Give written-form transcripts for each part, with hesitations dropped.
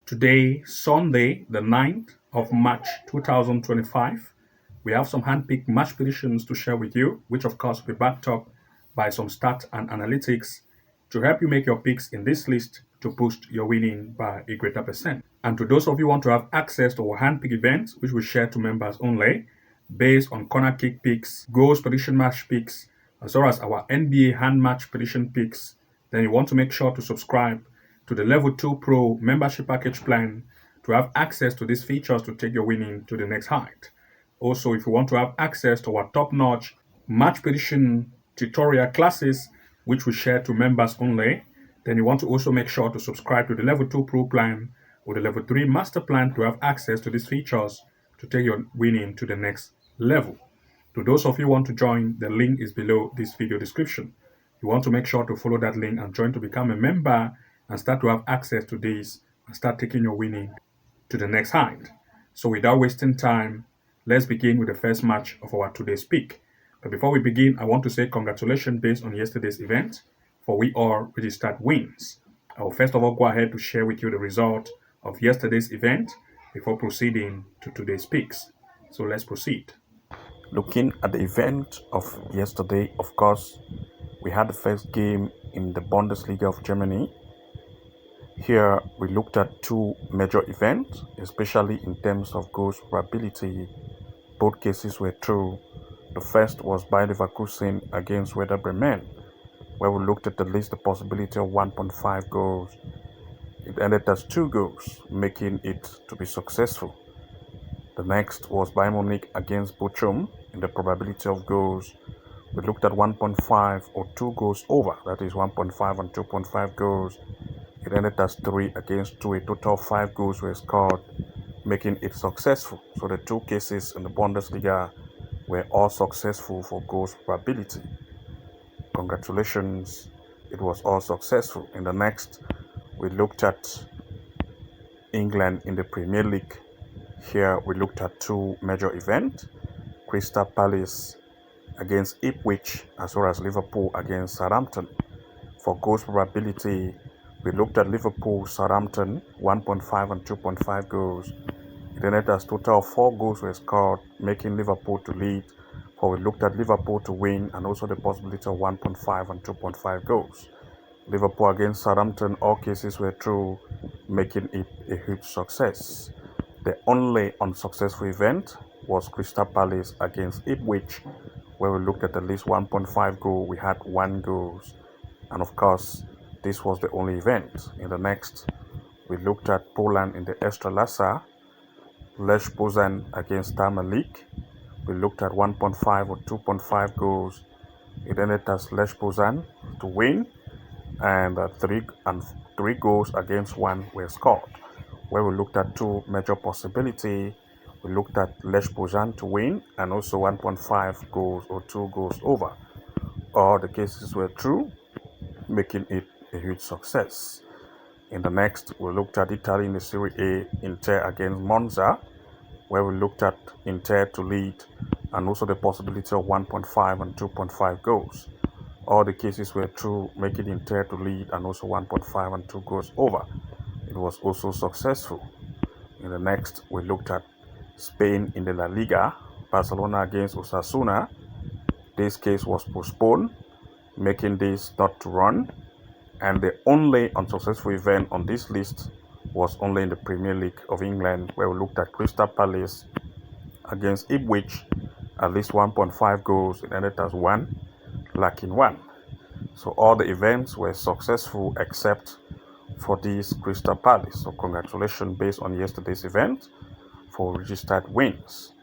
Today, Sunday, the 9th of March 2025, we have some handpicked match predictions to share with you, which of course will be backed up by some stats and analytics to help you make your picks in this list to boost your winning by a greater percent. And to those of you who want to have access to our handpick events, which we share to members only, based on corner kick picks, goals prediction match picks, as well as our NBA hand match prediction picks, then you want to make sure to subscribe to the Level 2 Pro membership package plan to have access to these features to take your winning to the next height. Also, if you want to have access to our top-notch match prediction tutorial classes, which we share to members only, then you want to also make sure to subscribe to the Level 2 Pro plan or the Level 3 Master plan to have access to these features to take your winning to the next level. To those of you who want to join, the link is below this video description. You want to make sure to follow that link and join to become a member and start to have access to this and start taking your winning to the next height. So without wasting time, let's begin with the first match of our today's pick. But before we begin, I want to say congratulations based on yesterday's event, for we all registered wins. I will first of all go ahead to share with you the result of yesterday's event before proceeding to today's picks. So let's proceed. Looking at the event of yesterday, of course, we had the first game in the Bundesliga of Germany. Here we looked at two major events, especially in terms of goals probability. Both cases were true. The first was Bayern Leverkusen against Werder Bremen, where we looked at least the possibility of 1.5 goals. It ended as 2 goals, making it to be successful. The next was Bayern Munich against Bochum. In the probability of goals, we looked at 1.5 or 2 goals over, that is 1.5 and 2.5 goals. It ended as 3 against 2. A total of 5 goals were scored, making it successful. So the two cases in the Bundesliga were all successful for goals probability. Congratulations, it was all successful. In the next, we looked at England in the Premier League. Here we looked at two major events, Crystal Palace against Ipswich as well as Liverpool against Southampton. For goals probability, we looked at Liverpool, Southampton, 1.5 and 2.5 goals. It ended as total of 4 goals were scored, making Liverpool to lead. For we looked at Liverpool to win and also the possibility of 1.5 and 2.5 goals. Liverpool against Southampton, all cases were true, making it a huge success. The only unsuccessful event was Crystal Palace against Ipswich, where we looked at least 1.5 goal. We had 1 goal, and of course, this was the only event. In the next, we looked at Poland in the Ekstraklasa, Lech Plzen against Malik. We looked at 1.5 or 2.5 goals. It ended as Lech Plzen to win, and 3 goals against 1 were scored. Where we looked at two major possibilities, we looked at Lech Plzen to win and also 1.5 goals or 2 goals over. All the cases were true, making it a huge success. In the next, we looked at Italy in the Serie A, Inter against Monza, where we looked at Inter to lead and also the possibility of 1.5 and 2.5 goals. All the cases were true, making Inter to lead and also 1.5 and 2 goals over. It was also successful. In the next, we looked at Spain in the La Liga, Barcelona against Osasuna. This case was postponed, making this not to run. And the only unsuccessful event on this list was only in the Premier League of England, where we looked at Crystal Palace against Ipswich, at least 1.5 goals. It ended as 1, lacking 1. So all the events were successful except for this Crystal Palace. So congratulations based on yesterday's event for registered wins.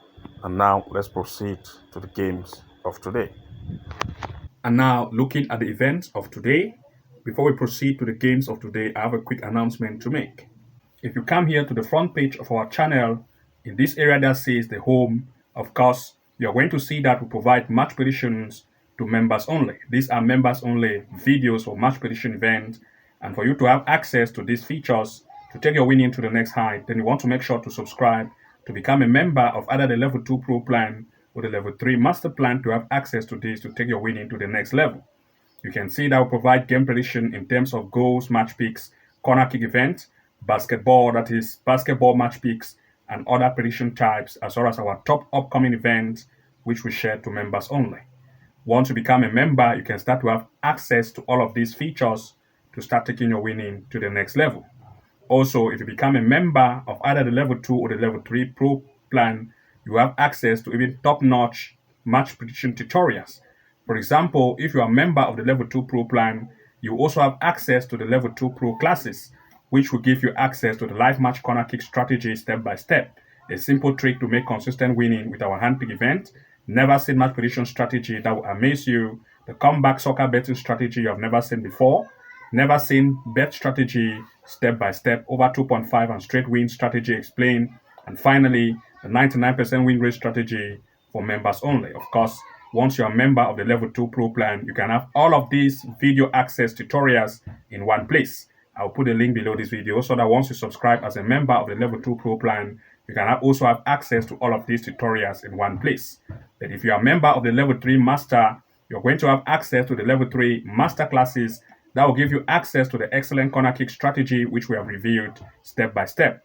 And now let's proceed to the games of today. And now, looking at the events of today, before we proceed to the games of today, I have a quick announcement to make. If you come here to the front page of our channel, in this area that says the home, of course, you're going to see that we provide match predictions to members only. These are members only videos for match prediction events. And for you to have access to these features to take your winning to the next height, then you want to make sure to subscribe to become a member of either the Level 2 Pro plan or the Level 3 Master plan to have access to this to take your winning to the next level. You can see that we provide game prediction in terms of goals, match picks, corner kick events, basketball, that is basketball match picks, and other prediction types, as well as our top upcoming events, which we share to members only. Once you become a member, you can start to have access to all of these features to start taking your winning to the next level. Also, if you become a member of either the level 2 or the level 3 pro plan, you have access to even top-notch match prediction tutorials. For example, if you are a member of the level 2 pro plan, you also have access to the level 2 pro classes, which will give you access to the live match corner kick strategy step by step, a simple trick to make consistent winning with our handpick event, never seen match prediction strategy that will amaze you, the comeback soccer betting strategy you have never seen before, never seen bet strategy step by step, over 2.5 and straight win strategy explained, and finally, the 99% win rate strategy for members only. Of course, once you're a member of the level 2 pro plan, you can have all of these video access tutorials in one place. I'll put a link below this video so that once you subscribe as a member of the level 2 pro plan, you can also have access to all of these tutorials in one place. But if you're a member of the level 3 master, you're going to have access to the level 3 master classes that will give you access to the excellent corner kick strategy, which we have reviewed step by step.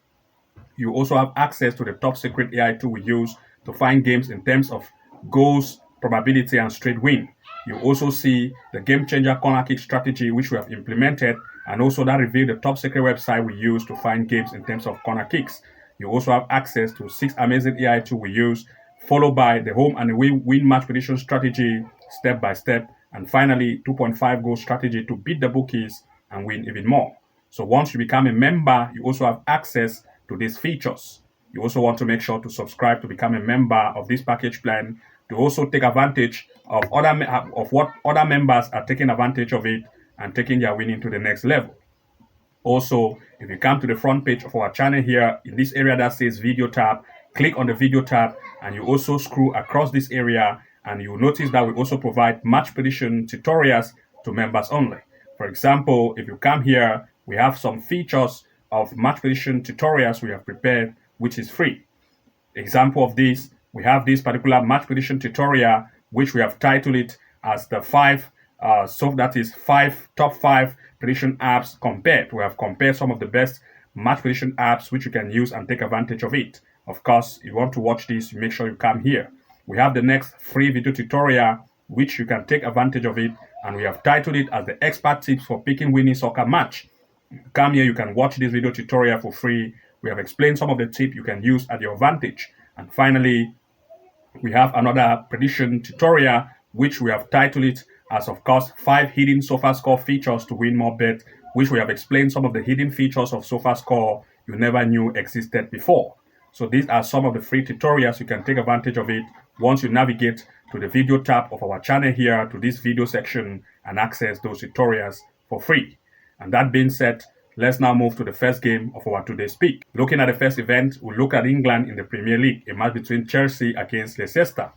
You also have access to the top secret AI tool we use to find games in terms of goals, probability, and straight win. You also see the game changer corner kick strategy, which we have implemented, and also that reveal the top secret website we use to find games in terms of corner kicks. You also have access to 6 amazing AI tools we use, followed by the home and away win match prediction strategy step by step, and finally 2.5 goal strategy to beat the bookies and win even more. So once you become a member, you also have access to these features. You also want to make sure to subscribe to become a member of this package plan to also take advantage of what other members are taking advantage of it and taking their winning to the next level. Also, if you come to the front page of our channel here, in this area that says video tab, click on the video tab and you also scroll across this area and you'll notice that we also provide match prediction tutorials to members only. For example, if you come here, we have some features of match prediction tutorials we have prepared, which is free. Example of this, we have this particular match prediction tutorial, which we have titled it as the top five prediction apps compared. We have compared some of the best match prediction apps which you can use and take advantage of it. Of course, if you want to watch this, make sure you come here. We have the next free video tutorial which you can take advantage of it, and we have titled it as the expert tips for picking winning soccer match. Come here, you can watch this video tutorial for free. We have explained some of the tips you can use at your advantage. And finally, we have another prediction tutorial which we have titled it as, of course, 5 hidden Sofascore features to win more bet, which we have explained some of the hidden features of Sofascore you never knew existed before. So these are some of the free tutorials. You can take advantage of it once you navigate to the video tab of our channel here, to this video section, and access those tutorials for free. And that being said, let's now move to the first game of our today's pick. Looking at the first event, we'll look at England in the Premier League, a match between Chelsea against Leicester.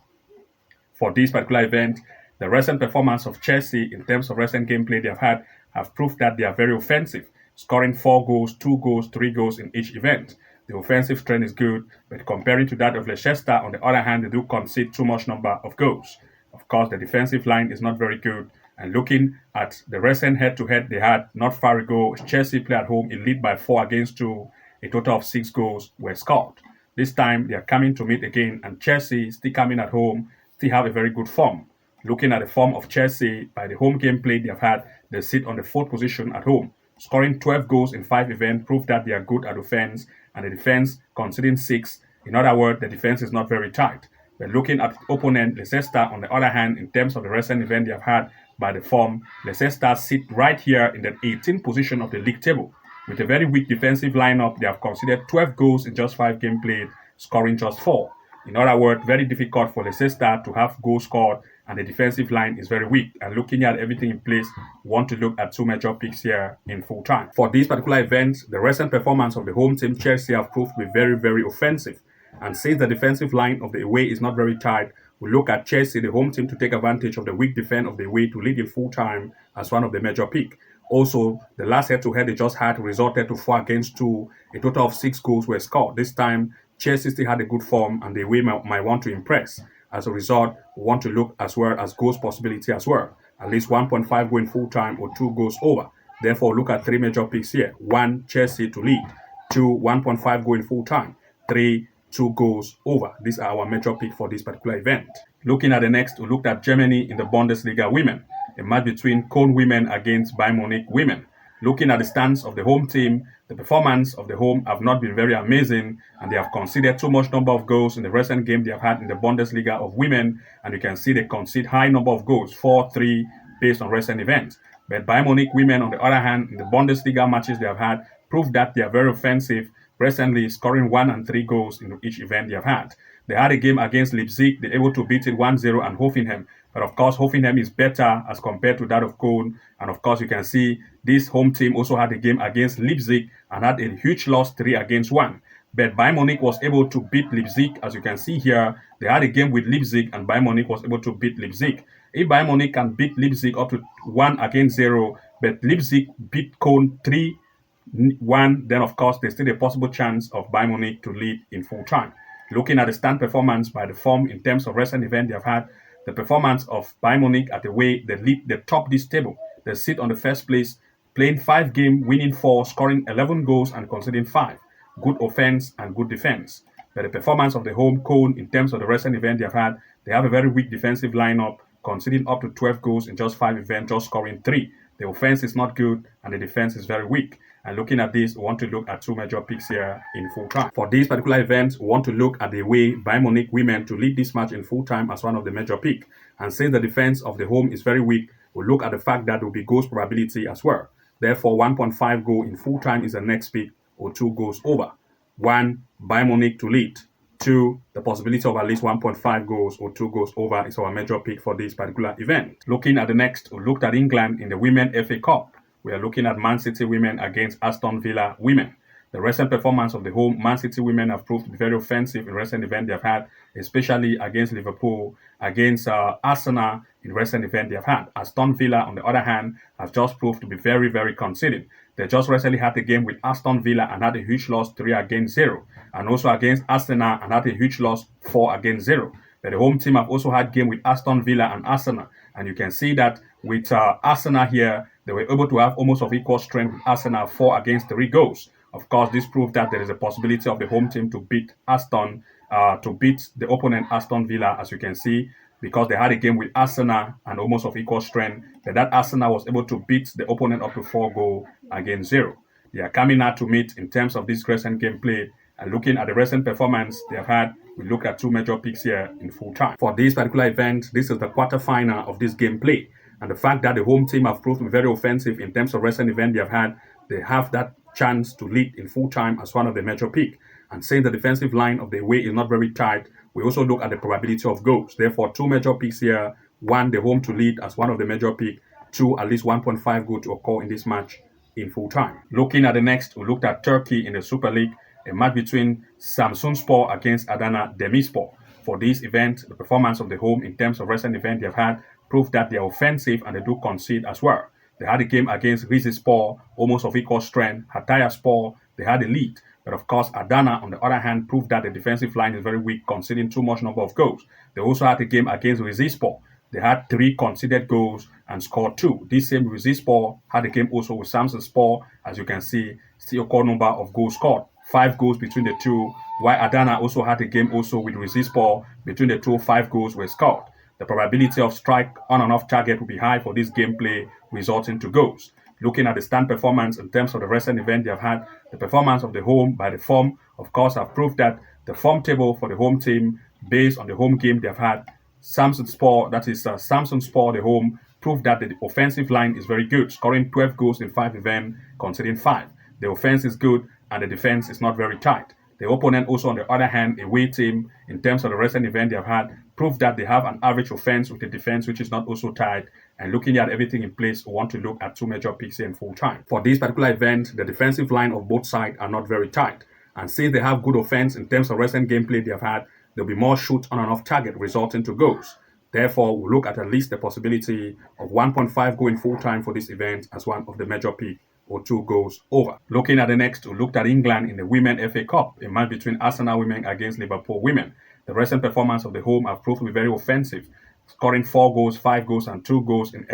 For this particular event, the recent performance of Chelsea in terms of recent gameplay they have had have proved that they are very offensive, scoring 4 goals, 2 goals, 3 goals in each event. The offensive trend is good, but comparing to that of Leicester, on the other hand, they do concede too much number of goals. Of course, the defensive line is not very good. And looking at the recent head-to-head they had not far ago, Chelsea play at home in lead by 4 against 2. A total of 6 goals were scored. This time, they are coming to meet again, and Chelsea, still coming at home, still have a very good form. Looking at the form of Chelsea, by the home gameplay they have had, they sit on the 4th position at home. Scoring 12 goals in 5 events prove that they are good at offense, and the defense conceding 6. In other words, the defense is not very tight. But looking at the opponent, Leicester, on the other hand, in terms of the recent event they have had by the form, Leicester sit right here in the 18th position of the league table. With a very weak defensive lineup, they have conceded 12 goals in just 5 games played, scoring just 4. In other words, very difficult for Leicester to have goals scored, and the defensive line is very weak. And looking at everything in place, we want to look at 2 major picks here in full time. For this particular event, the recent performance of the home team Chelsea have proved to be very, very offensive. And since the defensive line of the away is not very tight, we look at Chelsea, the home team, to take advantage of the weak defense of the away to lead in full time as one of the major picks. Also, the last head-to-head they just had resulted to 4 against 2. A total of 6 goals were scored. This time, Chelsea still had a good form, and the away might want to impress. As a result, we want to look as well as goals possibility as well. At least 1.5 goal in full time or 2 goals over. Therefore, look at three major picks here. 1, Chelsea to lead. 2, 1.5 goal in full time. 3, 2 goals over. These are our major picks for this particular event. Looking at the next, we looked at Germany in the Bundesliga women. A match between Koln women against Bayern Munich women. Looking at the stance of the home team, the performance of the home have not been very amazing, and they have conceded too much number of goals in the recent game they have had in the Bundesliga of women, and you can see they concede high number of goals, 4-3, based on recent events. But Bayern Munich women, on the other hand, in the Bundesliga matches they have had, prove that they are very offensive, presently scoring 1 and 3 goals in each event they have had. They had a game against Leipzig, they were able to beat it 1-0, and Hoffenheim. But of course, Hoffenheim is better as compared to that of Koln. And of course, you can see this home team also had a game against Leipzig and had a huge loss 3-1. But Bayern Munich was able to beat Leipzig. As you can see here, they had a game with Leipzig and Bayern Munich was able to beat Leipzig. If Bayern Munich can beat Leipzig up to 1-0, but Leipzig beat Koln 3-1, then of course there's still a possible chance of Bayern Munich to lead in full time. Looking at the stand performance by the form in terms of recent event they have had, the performance of Bayern Munich at the way they lead, they top this table. They sit on the first place, playing 5 games, winning 4, scoring 11 goals and conceding 5. Good offense and good defense. But the performance of the home Koln in terms of the recent event they have had, they have a very weak defensive lineup, conceding up to 12 goals in just 5 events, just scoring 3. The offense is not good and the defense is very weak. And looking at this, we want to look at 2 major picks here in full time. For this particular event, we want to look at the way Bayern Munich women to lead this match in full time as one of the major picks. And since the defense of the home is very weak, we'll look at the fact that there will be goals probability as well. Therefore, 1.5 goal in full time is the next pick, or 2 goals over. 1, Bayern Munich to lead. 2, the possibility of at least 1.5 goals or 2 goals over is our major pick for this particular event. Looking at the next, we looked at England in the Women FA Cup. We are looking at Man City women against Aston Villa women. The recent performance of the home Man City women have proved to be very offensive in recent events they have had, especially against Liverpool, against Arsenal in recent events they have had. Aston Villa, on the other hand, has just proved to be very, very conceding. They just recently had a game with Aston Villa and had a huge loss 3-0, and also against Arsenal and had a huge loss 4-0. But the home team have also had game with Aston Villa and Arsenal, and you can see that with Arsenal here, they were able to have almost of equal strength with Arsenal, 4-3 goals. Of course, this proved that there is a possibility of the home team to beat the opponent Aston Villa, as you can see, because they had a game with Arsenal and almost of equal strength. But that Arsenal was able to beat the opponent up to 4-0. They are coming out to meet in terms of this recent gameplay. And looking at the recent performance they have had, we look at 2 major picks here in full time. For this particular event, this is the quarterfinal of this gameplay. And the fact that the home team have proved to be very offensive in terms of recent event they have had, they have that chance to lead in full time as one of the major pick. And since the defensive line of the away is not very tight, we also look at the probability of goals. Therefore, 2 major picks here. 1, the home to lead as one of the major pick. 2, at least 1.5 goal to occur in this match in full time. Looking at the next, we looked at Turkey in the Super League, a match between Samsunspor against Adana Demirspor. For this event, the performance of the home in terms of recent event they have had proved that they are offensive and they do concede as well. They had a game against Rizespor, almost of equal strength. Hatayspor, they had a lead. But of course, Adana, on the other hand, proved that the defensive line is very weak, conceding too much number of goals. They also had a game against Rizespor. They had 3 conceded goals and scored 2. This same Rizespor had a game also with Samsunspor. As you can see, still equal number of goals scored. 5 goals between the two, while Adana also had a game also with Rizespor. Between the two, 5 goals were scored. The probability of strike on and off target will be high for this gameplay, resulting to goals. Looking at the stand performance in terms of the recent event they have had, the performance of the home by the form, of course, have proved that the form table for the home team, based on the home game they have had, Samsunspor, that is Samsunspor, the home, proved that the offensive line is very good, scoring 12 goals in 5 events, conceding 5. The offense is good and the defense is not very tight. The opponent also, on the other hand, away team, in terms of the recent event they have had, proved that they have an average offense with a defense which is not also tight. And looking at everything in place, we want to look at 2 major picks here in full time. For this particular event, the defensive line of both sides are not very tight. And since they have good offense in terms of recent gameplay they have had, there'll be more shoot on and off target, resulting to goals. Therefore, we'll look at least the possibility of 1.5 goal in full time for this event as one of the major picks, or 2 goals over. Looking at the next, we looked at England in the Women FA Cup, a match between Arsenal women against Liverpool women. The recent performance of the home have proved to be very offensive, scoring 4 goals, 5 goals, and 2 goals in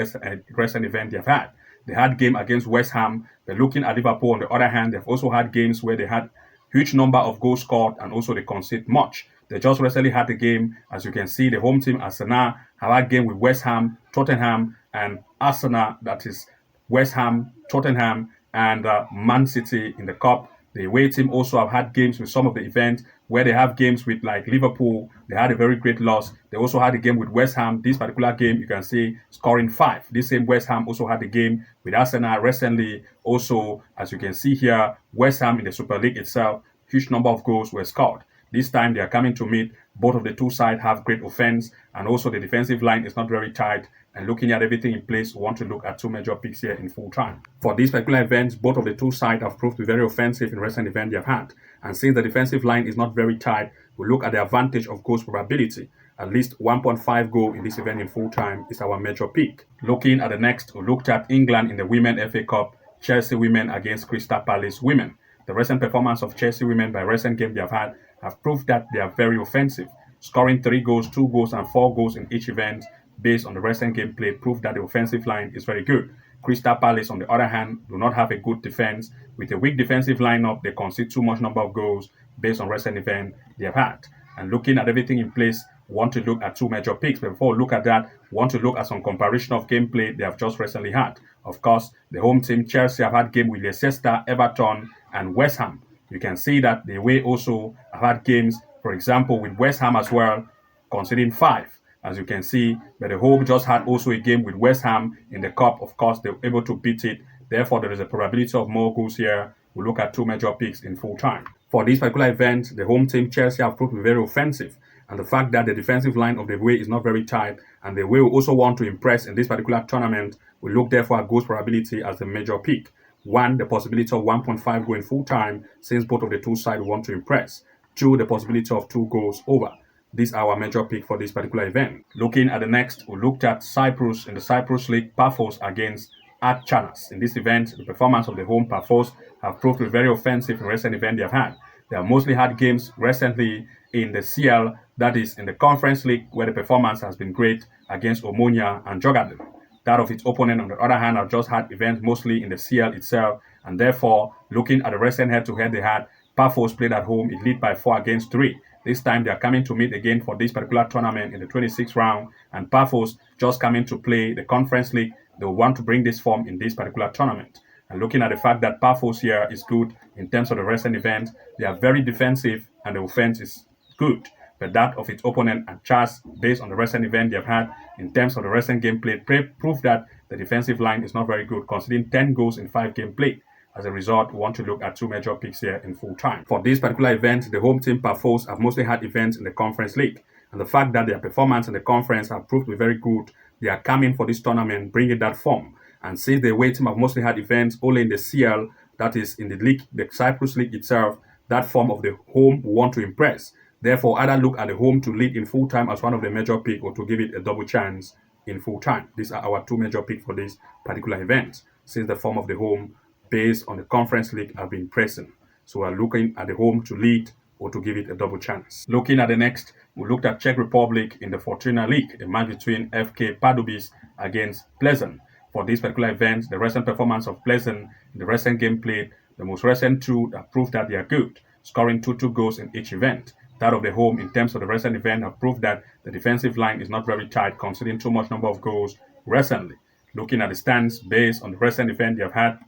recent event they have had. They had game against West Ham. They're looking at Liverpool on the other hand. They've also had games where they had huge number of goals scored and also they concede much. They just recently had the game, as you can see, the home team Arsenal have had game with West Ham, Tottenham, and Arsenal, that is West Ham, Tottenham, and Man City in the cup. The away team also have had games with some of the events where they have games with like Liverpool. They had a very great loss. They also had a game with West Ham. This particular game, you can see scoring 5. This same West Ham also had a game with Arsenal recently. Also, as you can see here, West Ham in the Super League itself, huge number of goals were scored. This time they are coming to meet. Both of the two sides have great offense, and also the defensive line is not very tight. And looking at everything in place, we want to look at two major picks here in full time. For these particular events, both of the two sides have proved to be very offensive in recent events they have had. And since the defensive line is not very tight, we look at the advantage of goals probability. At least 1.5 goal in this event in full time is our major pick. Looking at the next, we looked at England in the Women FA Cup, Chelsea women against Crystal Palace women. The recent performance of Chelsea women by recent games they have had have proved that they are very offensive, scoring 3 goals, 2 goals, and 4 goals in each event based on the recent game played prove that the offensive line is very good. Crystal Palace, on the other hand, do not have a good defense. With a weak defensive lineup, they concede too much number of goals based on recent event they have had. And looking at everything in place, we want to look at two major picks. But before we look at that, we want to look at some comparison of gameplay they have just recently had. Of course, the home team Chelsea have had game with Leicester, Everton, and West Ham. You can see that the away also have had games, for example, with West Ham as well, conceding 5. As you can see, but the home just had also a game with West Ham in the cup. Of course, they were able to beat it. Therefore, there is a probability of more goals here. We'll look at two major picks in full time. For this particular event, the home team Chelsea have proved to be very offensive. And the fact that the defensive line of the away is not very tight, and the away will also want to impress in this particular tournament, we look therefore at goals probability as the major pick. 1, the possibility of 1.5 goal in full time, since both of the two sides want to impress. 2, the possibility of 2 goals over. These are our major pick for this particular event. Looking at the next, we looked at Cyprus in the Cyprus League, Pafos against Achnas. In this event, the performance of the home Pafos have proved to be very offensive in recent event they have had. They have mostly had games recently in the CL, that is in the Conference League, where the performance has been great against Omonia and Jogadin. That of its opponent, on the other hand, have just had events mostly in the CL itself, and therefore, looking at the recent head-to-head they had, Pafos played at home, it lead by 4 against 3. This time they are coming to meet again for this particular tournament in the 26th round, and Pafos just coming to play the Conference League. They will want to bring this form in this particular tournament. And looking at the fact that Pafos here is good in terms of the recent event, they are very defensive and the offense is good. But that of its opponent and Charles, based on the recent event they have had in terms of the recent game played, prove that the defensive line is not very good, considering 10 goals in 5 games played. As a result, we want to look at two major picks here in full time. For this particular event, the home team Pafos have mostly had events in the Conference League. And the fact that their performance in the conference have proved to be very good, they are coming for this tournament, bringing that form. And since the away team have mostly had events only in the CL, that is in the league, the Cyprus League itself, that form of the home will want to impress. Therefore, either look at the home to lead in full time as one of the major picks or to give it a double chance in full time. These are our two major picks for this particular event, since the form of the home based on the Conference League have been pressing. So we're looking at the home to lead or to give it a double chance. Looking at the next, we looked at Czech Republic in the Fortuna League, a match between FK Pardubice against Plzen. For this particular event, the recent performance of Plzen in the recent game played, the most recent two that proved that they are good, scoring 2 goals in each event. That of the home in terms of the recent event have proved that the defensive line is not very tight, considering too much number of goals recently. Looking at the stands based on the recent event they have had,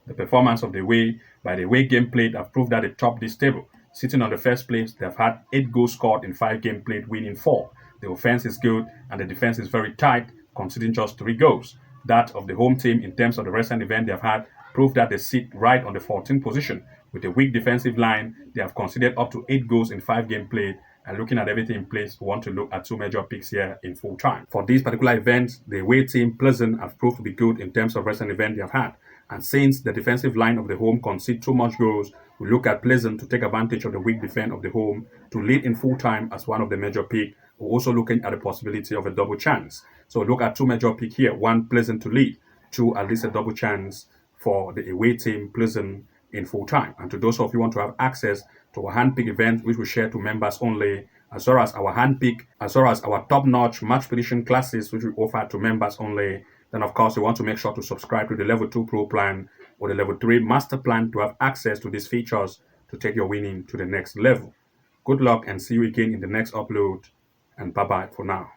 the performance of the away by the away game played have proved that they top this table. Sitting on the first place, they have had 8 goals scored in 5 games played, winning 4. The offense is good and the defense is very tight, conceding just 3 goals. That of the home team in terms of the recent event they have had proved that they sit right on the 14th position. With a weak defensive line, they have conceded up to 8 goals in 5 games played. And looking at everything in place, we want to look at two major picks here in full time. For this particular event, the away team Plzen have proved to be good in terms of recent event they have had. And since the defensive line of the home concede too much goals, we look at Plzen to take advantage of the weak defense of the home to lead in full time as one of the major pick. We're also looking at the possibility of a double chance. So look at two major pick here. 1, Plzen to lead. 2, at least a double chance for the away team Plzen in full time. And to those of you who want to have access to our handpick event, which we share to members only, as well as our handpick, as well as our top-notch match prediction classes, which we offer to members only, Then, of course, you want to make sure to subscribe to the Level 2 Pro plan or the Level 3 Master plan to have access to these features to take your winning to the next level. Good luck and see you again in the next upload. And bye-bye for now.